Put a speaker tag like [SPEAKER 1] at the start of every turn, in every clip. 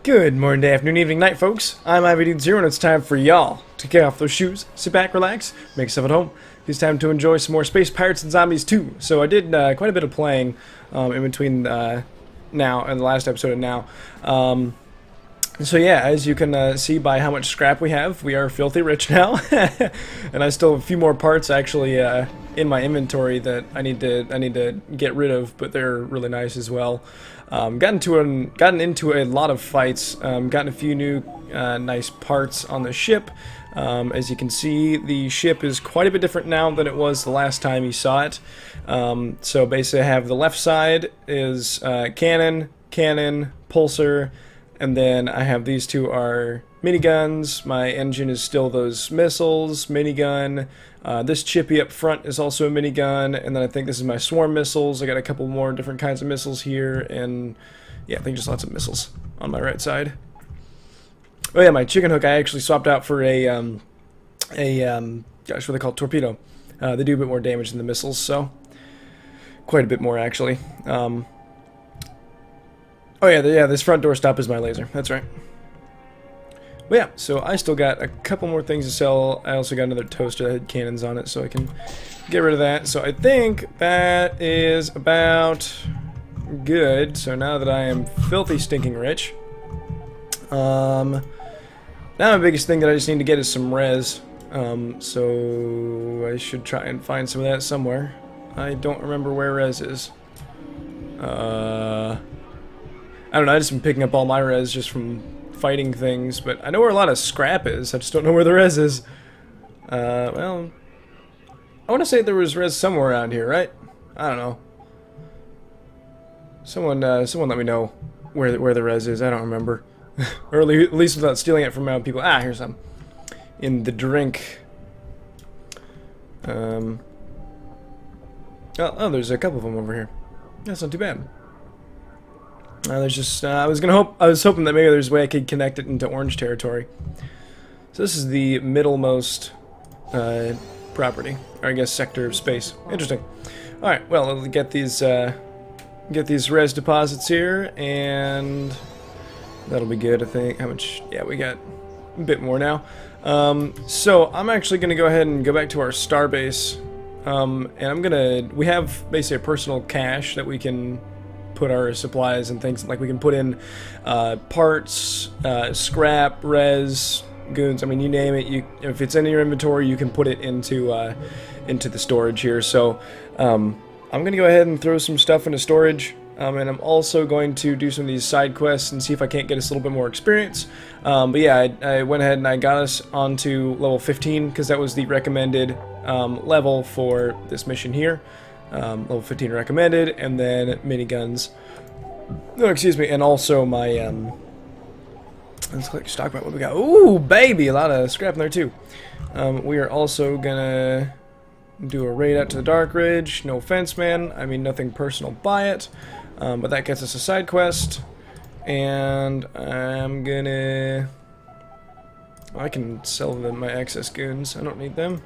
[SPEAKER 1] Good morning, day, afternoon, evening, night, folks. I'm IVD0, and it's time for y'all to kick off those shoes, sit back, relax, make yourself at home. It's time to enjoy some more Space Pirates and Zombies 2. So I did quite a bit of playing in between now and the last episode and now. So yeah, as you can see by how much scrap we have, we are filthy rich now. And I still have a few more parts actually in my inventory that I need to get rid of, but they're really nice as well. Gotten into a lot of fights, gotten a few new nice parts on the ship. As you can see, the ship is quite a bit different now than it was the last time you saw it. So basically I have the left side is cannon, pulsar, and then I have these two are miniguns. My engine is still those missiles, minigun. This chippy up front is also a minigun, and then I think this is my swarm missiles. I got a couple more different kinds of missiles here, and yeah, I think just lots of missiles on my right side. Oh yeah, my chicken hook I actually swapped out for a gosh, what are they called? Torpedo. They do a bit more damage than the missiles, so quite a bit more actually. Oh yeah, this front door stop is my laser. That's right. But yeah, so I still got a couple more things to sell. I also got another toaster that had cannons on it, so I can get rid of that. So I think that is about good. So now that I am filthy stinking rich, now my biggest thing that I just need to get is some res. So I should try and find some of that somewhere. I don't remember where res is. I don't know, I've just been picking up all my res just from fighting things, but I know where a lot of scrap is, I just don't know where the res is. Well, I want to say there was res somewhere around here, right? I don't know. Someone let me know where the res is, I don't remember. Or at least without stealing it from people. Ah, here's some. In the drink. Oh, there's a couple of them over here. That's not too bad. There's just I was hoping that maybe there's a way I could connect it into orange territory. So this is the middlemost property, or I guess sector of space. Interesting. All right, well, I'll get these res deposits here, and that'll be good. I think. How much? Yeah, we got a bit more now. So I'm actually gonna go ahead and go back to our starbase, and we have basically a personal cache that we can put our supplies and things, like we can put in parts, scrap, res, goons, I mean you name it, if it's in your inventory you can put it into the storage here. So I'm gonna go ahead and throw some stuff into storage, and I'm also going to do some of these side quests and see if I can't get us a little bit more experience. But yeah, I went ahead and I got us onto level 15 because that was the recommended level for this mission here. Level 15 recommended, and then miniguns. No, excuse me, and also my let's click stock about what we got. Ooh, baby, a lot of scrap in there too. We are also gonna do a raid out to the Dark Ridge. No offense, man. I mean nothing personal by it, but that gets us a side quest, and I'm gonna. I can sell them my excess goons. I don't need them.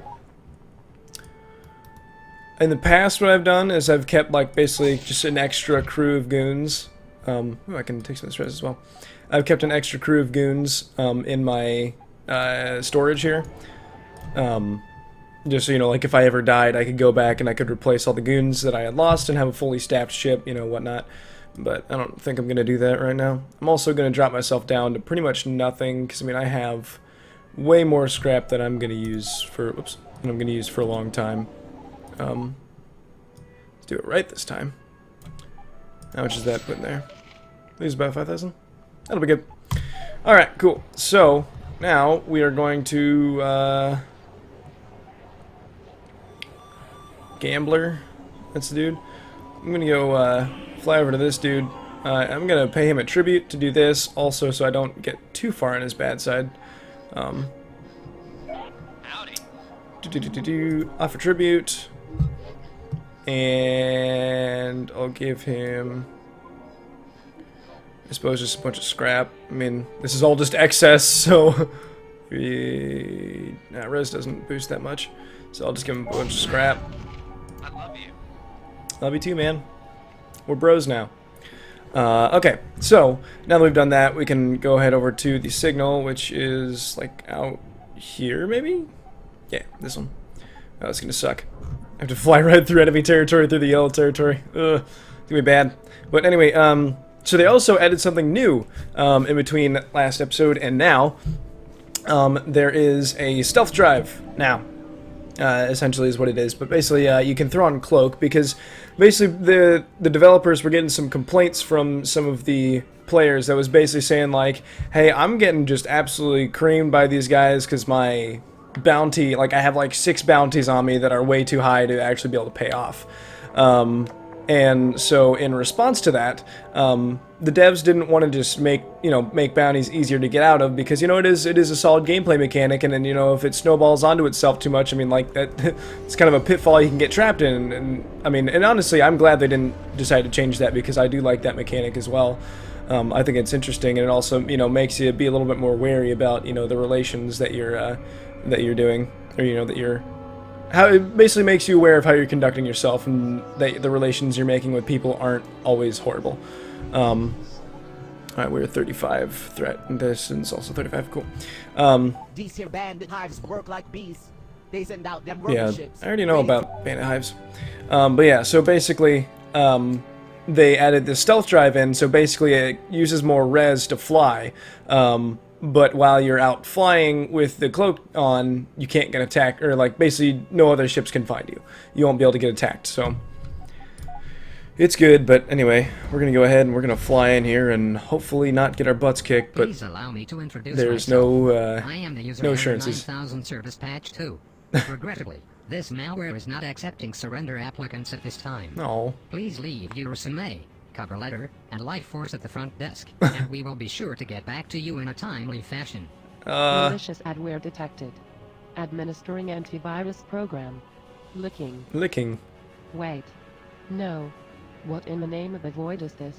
[SPEAKER 1] In the past, what I've done is I've kept, like, basically just an extra crew of goons. Ooh, I can take some of this res as well. I've kept an extra crew of goons in my storage here. Just so, you know, like, if I ever died, I could go back and I could replace all the goons that I had lost and have a fully staffed ship, you know, whatnot. But I don't think I'm going to do that right now. I'm also going to drop myself down to pretty much nothing, because, I mean, I have way more scrap that I'm going to use for, a long time. Let's do it right this time. How much is that put in there? I think it's about 5,000. That'll be good. Alright, cool. So, now we are going to, Gambler. That's the dude. I'm gonna go, fly over to this dude. I'm gonna pay him a tribute to do this, also so I don't get too far on his bad side.
[SPEAKER 2] Howdy.
[SPEAKER 1] Offer tribute. And I'll give him, I suppose, just a bunch of scrap. I mean, this is all just excess, so res doesn't boost that much. So I'll just give him a bunch of scrap.
[SPEAKER 2] I love you.
[SPEAKER 1] Love you too, man. We're bros now. Okay, so now that we've done that, we can go ahead over to the signal, which is like out here, maybe? Yeah, this one. Oh, it's gonna suck. I have to fly right through enemy territory, through the yellow territory. Ugh, it's gonna be bad. But anyway, so they also added something new in between last episode and now. There is a stealth drive now. Essentially is what it is, but basically you can throw on cloak because basically the developers were getting some complaints from some of the players that was basically saying like, hey, I'm getting just absolutely creamed by these guys because my bounty, like I have like 6 bounties on me that are way too high to actually be able to pay off. And so in response to that, the devs didn't want to just make bounties easier to get out of because, it is a solid gameplay mechanic, and then, if it snowballs onto itself too much, I mean, like, that it's kind of a pitfall you can get trapped in, and I mean, and honestly, I'm glad they didn't decide to change that because I do like that mechanic as well. I think it's interesting, and it also, makes you be a little bit more wary about, the relations that you're doing, or, that you're... How it basically makes you aware of how you're conducting yourself, and that the relations you're making with people aren't always horrible. Alright, we're 35 threat, and this is also 35, cool.
[SPEAKER 2] These here bandit hives work like bees. They send out them
[SPEAKER 1] yeah,
[SPEAKER 2] ships.
[SPEAKER 1] I already know about bandit hives. But yeah, so basically, they added the stealth drive in, so basically it uses more res to fly. But while you're out flying with the cloak on, you can't get attacked, or like basically no other ships can find you. You won't be able to get attacked, so it's good. But anyway, we're gonna go ahead and we're gonna fly in here and hopefully not get our butts kicked. But
[SPEAKER 3] please allow me to introduce
[SPEAKER 1] there's
[SPEAKER 3] myself. I am the user
[SPEAKER 1] no assurances.
[SPEAKER 3] 9000 service patch 2. Regrettably, this malware is not accepting surrender applicants at this time.
[SPEAKER 1] No.
[SPEAKER 3] Please leave your resume, cover letter, and life force at the front desk, and we will be sure to get back to you in a timely fashion.
[SPEAKER 4] Malicious adware detected. Administering antivirus program. Licking. Wait. No. What in the name of the void is this?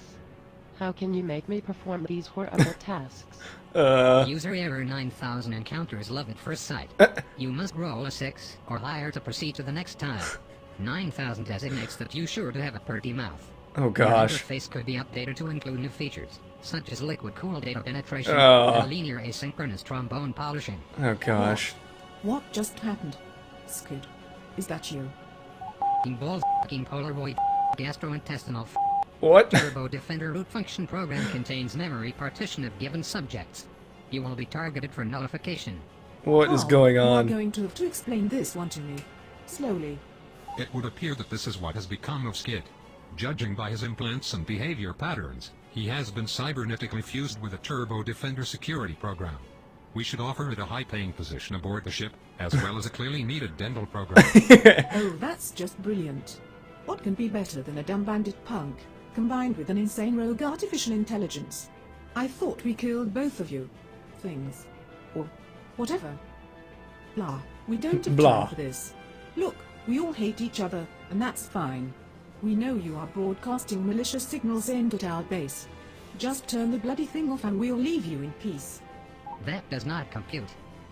[SPEAKER 4] How can you make me perform these horrible tasks?
[SPEAKER 3] User error 9000 encounters love at first sight. You must roll a 6 or higher to proceed to the next tile. 9000 designates that you sure to have a pretty mouth.
[SPEAKER 1] Oh gosh.
[SPEAKER 3] Your interface could be updated to include new features, such as liquid cool data penetration and linear asynchronous trombone polishing.
[SPEAKER 1] Oh gosh.
[SPEAKER 5] What just happened? Squid, is that you?
[SPEAKER 3] Balls Polaroid gastrointestinal
[SPEAKER 1] What?
[SPEAKER 3] Turbo Defender root function program contains memory partition of given subjects. You will be targeted for nullification.
[SPEAKER 1] What is going on?
[SPEAKER 5] You are going to have to explain this one to me. Slowly.
[SPEAKER 6] It would appear that this is what has become of Skid. Judging by his implants and behavior patterns, he has been cybernetically fused with a Turbo Defender security program. We should offer it a high-paying position aboard the ship, as well as a clearly needed dental program.
[SPEAKER 5] Oh, that's just brilliant. What can be better than a dumb bandit punk, combined with an insane rogue artificial intelligence? I thought we killed both of you. Things. Or whatever. Blah. We don't have time for this. Look, we all hate each other, and that's fine. We know you are broadcasting malicious signals aimed at our base. Just turn the bloody thing off and we'll leave you in peace.
[SPEAKER 3] That does not compute.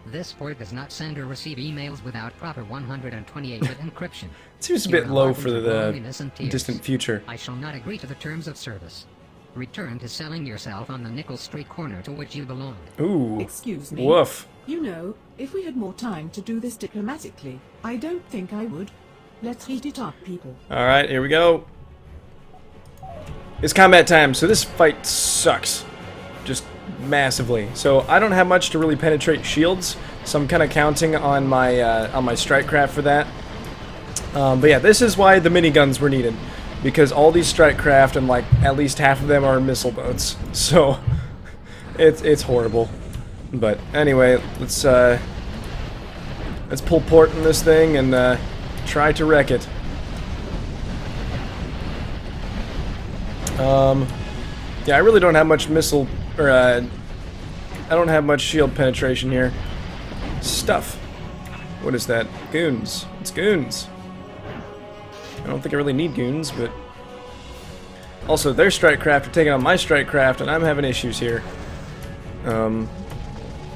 [SPEAKER 3] This port does not send or receive emails without proper 128-bit encryption.
[SPEAKER 1] It seems a bit low for the distant future.
[SPEAKER 3] I shall not agree to the terms of service. Return to selling yourself on the Nickel Street corner to which you belong.
[SPEAKER 1] Ooh.
[SPEAKER 5] Excuse me.
[SPEAKER 1] Woof.
[SPEAKER 5] You know, if we had more time to do this diplomatically, I don't think I would. Let's heat it up, people.
[SPEAKER 1] Alright, here we go. It's combat time, so this fight sucks. Just massively. So I don't have much to really penetrate shields, so I'm kind of counting on my strike craft for that. But yeah, this is why the miniguns were needed, because all these strike craft and like at least half of them are missile boats. So it's horrible. But anyway, let's pull port in this thing and try to wreck it. Yeah, I really don't have much missile, or I don't have much shield penetration here. Stuff. What is that? Goons. It's goons. I don't think I really need goons, but also their strike craft are taking on my strike craft, and I'm having issues here.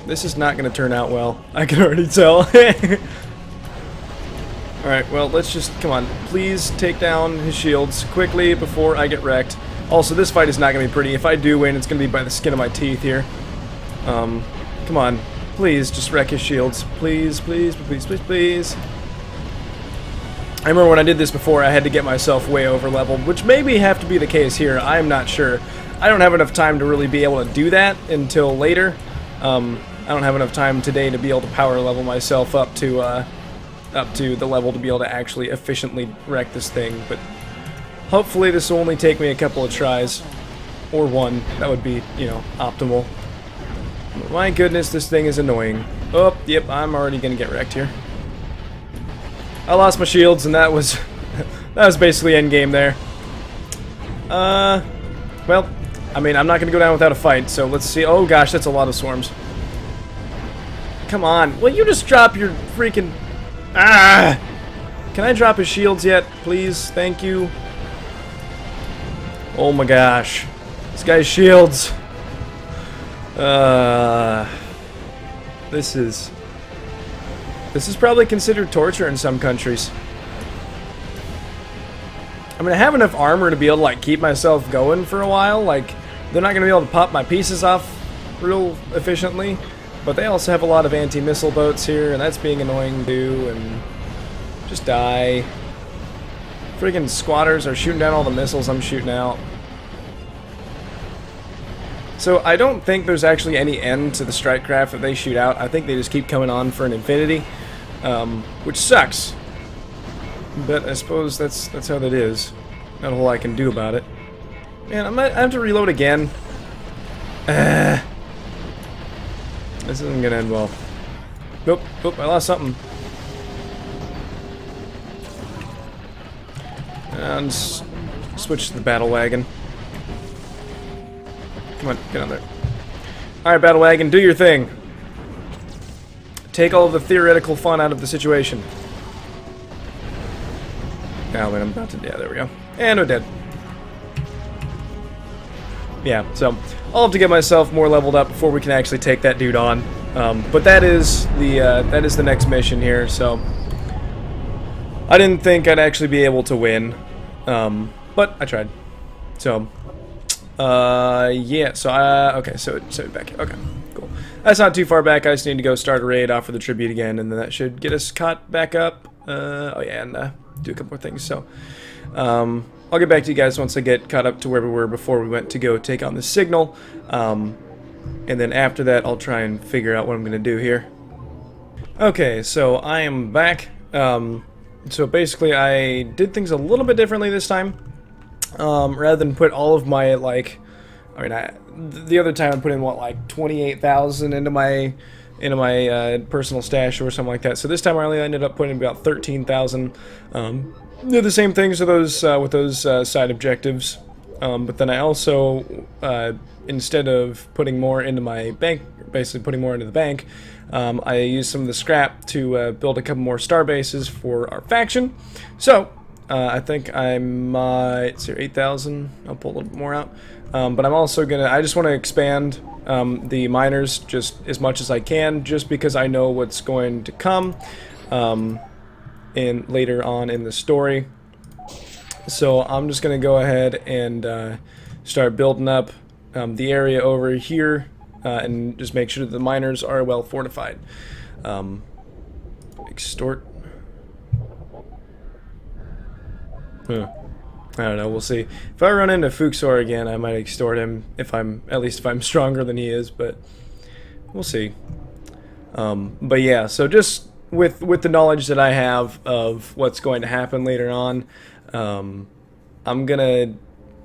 [SPEAKER 1] This is not going to turn out well. I can already tell. Alright, well, let's just, come on, please take down his shields quickly before I get wrecked. Also, this fight is not going to be pretty. If I do win, it's going to be by the skin of my teeth here. Come on. Please, just wreck his shields. Please, please, please, please, please. I remember when I did this before, I had to get myself way over leveled, which maybe have to be the case here. I am not sure. I don't have enough time to really be able to do that until later. I don't have enough time today to be able to power level myself up to the level to be able to actually efficiently wreck this thing, but hopefully this will only take me a couple of tries. Or one. That would be, you know, optimal. My goodness, this thing is annoying. Oh, yep, I'm already gonna get wrecked here. I lost my shields, and that was that was basically endgame there. Well, I mean, I'm not gonna go down without a fight, so let's see. Oh gosh, that's a lot of swarms. Come on, will you just drop your freaking... Ah! Can I drop his shields yet, please? Thank you. Oh my gosh. This guy's shields. This is probably considered torture in some countries. I mean, I have enough armor to be able to, like, keep myself going for a while. Like, they're not going to be able to pop my pieces off real efficiently. But they also have a lot of anti-missile boats here, and that's being annoying too, and just die. Friggin' squatters are shooting down all the missiles I'm shooting out. So I don't think there's actually any end to the strike craft that they shoot out. I think they just keep coming on for an infinity, which sucks. But I suppose that's how that is. Not a whole lot I can do about it. Man, I have to reload again. This isn't gonna end well. Nope, I lost something. And switch to the battle wagon. Come on, get on there. Alright, battle wagon, do your thing. Take all of the theoretical fun out of the situation. Oh, wait, I'm about to... Yeah, there we go. And we're dead. Yeah, so I'll have to get myself more leveled up before we can actually take that dude on. But that is the next mission here, so... I didn't think I'd actually be able to win. But I tried. So... yeah, so, okay, so back, okay, cool. That's not too far back. I just need to go start a raid, offer the tribute again, and then that should get us caught back up. Oh yeah, and, do a couple more things, so, I'll get back to you guys once I get caught up to where we were before we went to go take on the signal, and then after that, I'll try and figure out what I'm gonna do here. Okay, so I am back. So basically, I did things a little bit differently this time. Rather than put all of my, like, I mean, the other time I put in, what, like 28,000 into my personal stash or something like that. So this time I only ended up putting about 13,000. Did the same things with those side objectives. But then I also, instead of putting more into my bank, basically putting more into the bank, I used some of the scrap to build a couple more star bases for our faction. So I think I might, see, 8,000, I'll pull a little bit more out. But I'm also I just want to expand the miners just as much as I can, just because I know what's going to come later on in the story. So I'm just going to go ahead and start building up the area over here and just make sure that the miners are well fortified. Extort. Huh. I don't know, we'll see. If I run into Fuxor again, I might extort him, at least if I'm stronger than he is, but we'll see. But yeah, so just with the knowledge that I have of what's going to happen later on, I'm gonna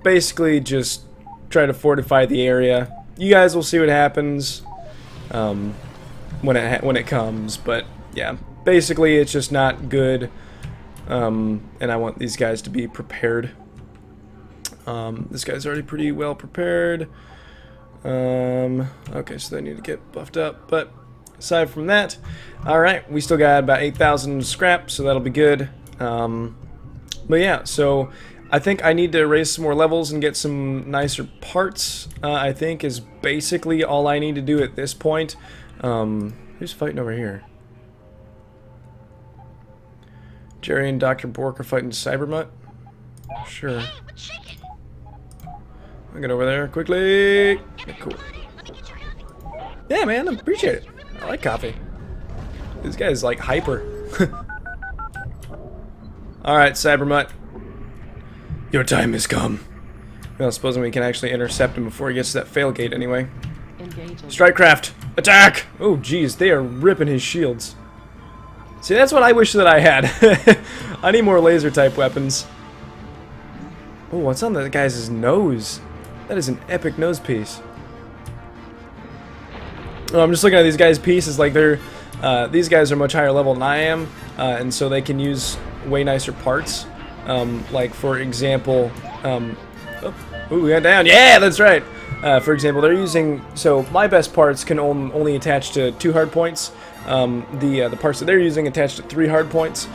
[SPEAKER 1] basically just try to fortify the area. You guys will see what happens when it comes, but yeah, basically it's just not good. And I want these guys to be prepared. This guy's already pretty well prepared. Okay, so they need to get buffed up, but aside from that, alright, we still got about 8,000 scrap, so that'll be good. But yeah, so I think I need to raise some more levels and get some nicer parts, I think is basically all I need to do at this point. Who's fighting over here? Jerry and Dr. Bork are fighting Cyber Mutt? Sure. I'll get over there quickly. Yeah, cool. Yeah, man, I appreciate it. I like coffee. This guy's like hyper. Alright, Cyber Mutt. Your time has come. Well, supposing we can actually intercept him before he gets to that fail gate anyway.
[SPEAKER 4] Engaging.
[SPEAKER 1] Strikecraft! Attack! Oh, geez, they are ripping his shields. See, that's what I wish that I had. I need more laser type weapons. Oh, what's on that guy's nose? That is an epic nose piece. Oh, I'm just looking at these guys' pieces. Like these guys are much higher level than I am, and so they can use way nicer parts. Like for example, we got down. Yeah, that's right. For example, they're using, so my best parts can only attach to 2 hard points. The parts that they're using attach to 3 hard points,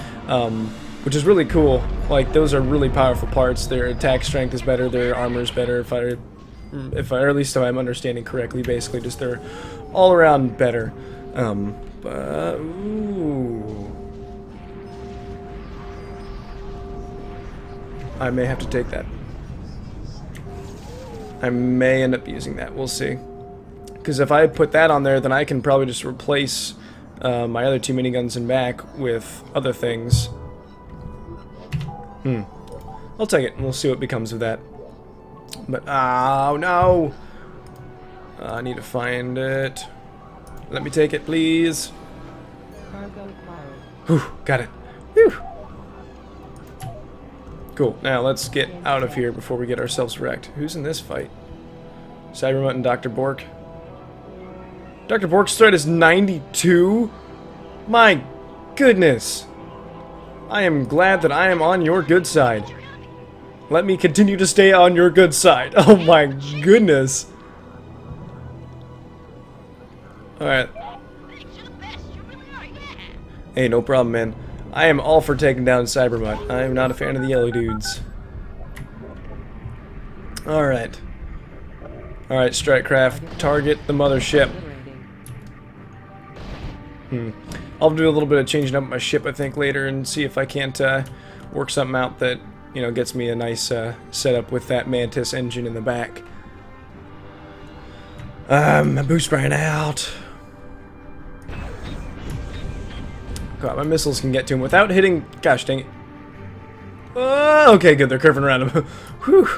[SPEAKER 1] which is really cool. Like those are really powerful parts. Their attack strength is better. Their armor is better. Or at least if I'm understanding correctly, basically just they're all around better. Ooh. I may have to take that. I may end up using that. We'll see. Because if I put that on there, then I can probably just replace my other 2 miniguns in back with other things. I'll take it, and we'll see what becomes of that. But, oh no! I need to find it. Let me take it, please.
[SPEAKER 4] Cargo acquired.
[SPEAKER 1] Whew, got it. Whew. Cool. Now let's get out of here before we get ourselves wrecked. Who's in this fight? Cyber Mutt and Dr. Bork. Dr. Bork's threat is 92? My goodness. I am glad that I am on your good side. Let me continue to stay on your good side. Oh my goodness. Alright. Hey, no problem, man. I am all for taking down Cyber Mutt. I am not a fan of the yellow dudes. Alright. Alright, Strikecraft. Target the mothership. I'll do a little bit of changing up my ship, I think, later and see if I can't work something out that, you know, gets me a nice setup with that Mantis engine in the back. My boost ran out. God, my missiles can get to him without hitting. Gosh dang it. Oh, okay, good. They're curving around him. Whew.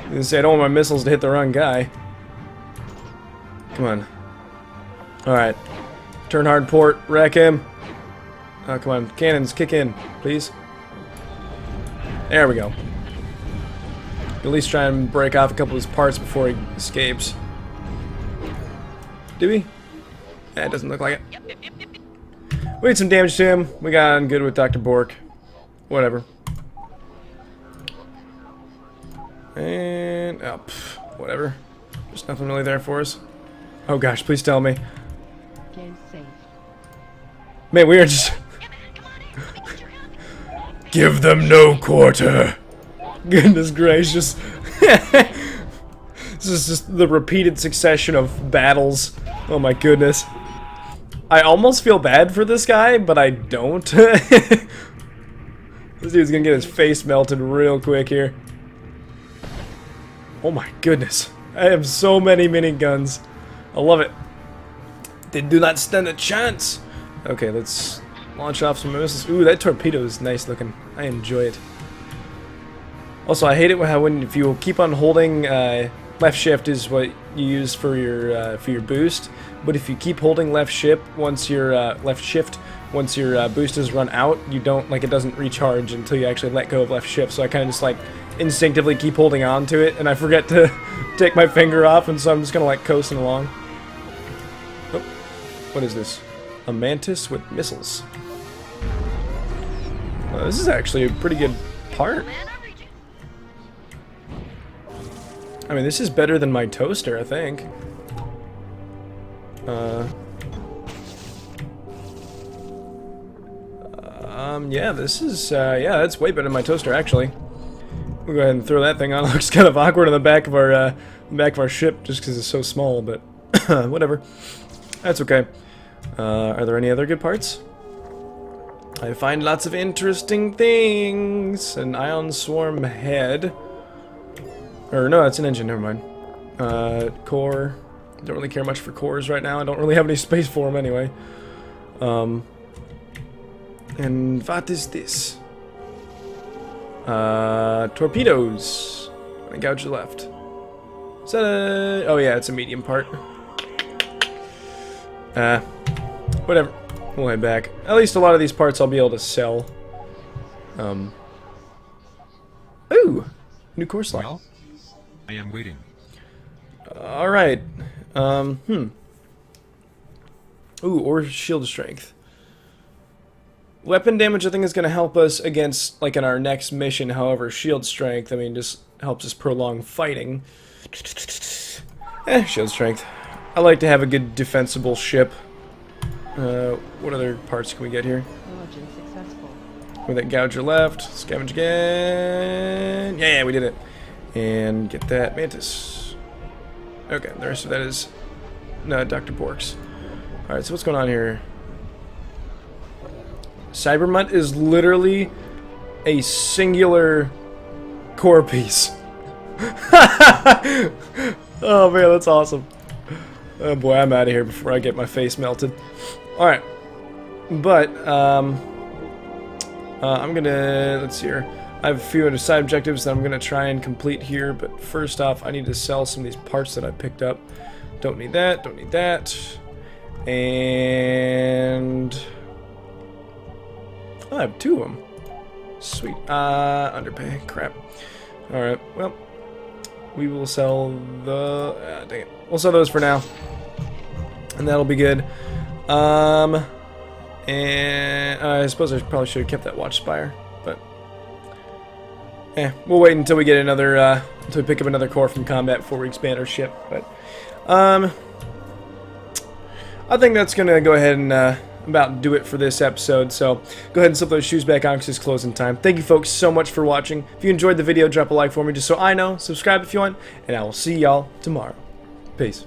[SPEAKER 1] I don't want my missiles to hit the wrong guy. Come on. Alright. Turn hard port. Wreck him. Oh, come on. Cannons, kick in, please. There we go. At least try and break off a couple of his parts before he escapes. Do we? It doesn't look like it. We did some damage to him. We got on good with Dr. Bork. Whatever. And... oh, whatever. There's nothing really there for us. Oh gosh, please tell me.
[SPEAKER 4] Game safe.
[SPEAKER 1] Man, we are just... Give them no quarter. Goodness gracious. This is just the repeated succession of battles. Oh my goodness. I almost feel bad for this guy, but I don't. This dude's gonna get his face melted real quick here. Oh my goodness. I have so many miniguns. I love it. They do not stand a chance. Okay, let's launch off some missiles. Ooh, that torpedo is nice looking. I enjoy it. Also, I hate it when if you keep on holding left shift is what you use for your boost, but if you keep holding left shift once your boost is run out, you don't, like, it doesn't recharge until you actually let go of left shift. So I kind of just like instinctively keep holding on to it, and I forget to take my finger off, and so I'm just kind of like coasting along. Oh, what is this? A Mantis with missiles. Well, this is actually a pretty good part. I mean, this is better than my toaster, I think. Yeah, this is, yeah, that's way better than my toaster, actually. We'll go ahead and throw that thing on. It looks kind of awkward on the back of our ship, just because it's so small, but whatever. That's okay. Are there any other good parts? I find lots of interesting things. An ion swarm head. Or no, that's an engine, never mind. Core. Don't really care much for cores right now. I don't really have any space for them anyway. And what is this? Torpedoes. I gouge the left. Is that a... Oh yeah, it's a medium part. Whatever. We'll head back. At least a lot of these parts I'll be able to sell. Ooh! New course line.
[SPEAKER 6] Well, I am waiting.
[SPEAKER 1] Alright. Ooh, or shield strength. Weapon damage I think is going to help us against, like in our next mission, however, shield strength, I mean, just helps us prolong fighting. Shield strength. I like to have a good defensible ship. What other parts can we get here?
[SPEAKER 4] Origin successful.
[SPEAKER 1] With that gouger left, scavenge again. Yeah, we did it. And get that mantis. Okay, the rest of that is no Dr. Borks. Alright, so what's going on here? Cyber Mutt is literally a singular core piece. Oh man, that's awesome. Oh boy, I'm out of here before I get my face melted. Alright. But, I'm gonna, let's see here. I have a few other side objectives that I'm gonna try and complete here, but first off, I need to sell some of these parts that I picked up. Don't need that, don't need that. And... oh, I have two of them. Sweet. Underpay. Crap. Alright, well, we will sell the... dang it. We'll sell those for now. And that'll be good. And I suppose I probably should have kept that watch spire, but we'll wait until we get another until we pick up another core from combat before we expand our ship. But I think that's gonna go ahead and about do it for this episode. So go ahead and slip those shoes back on because it's closing time. Thank you folks so much for watching. If you enjoyed the video, drop a like for me just so I know. Subscribe if you want, and I will see y'all tomorrow. Peace.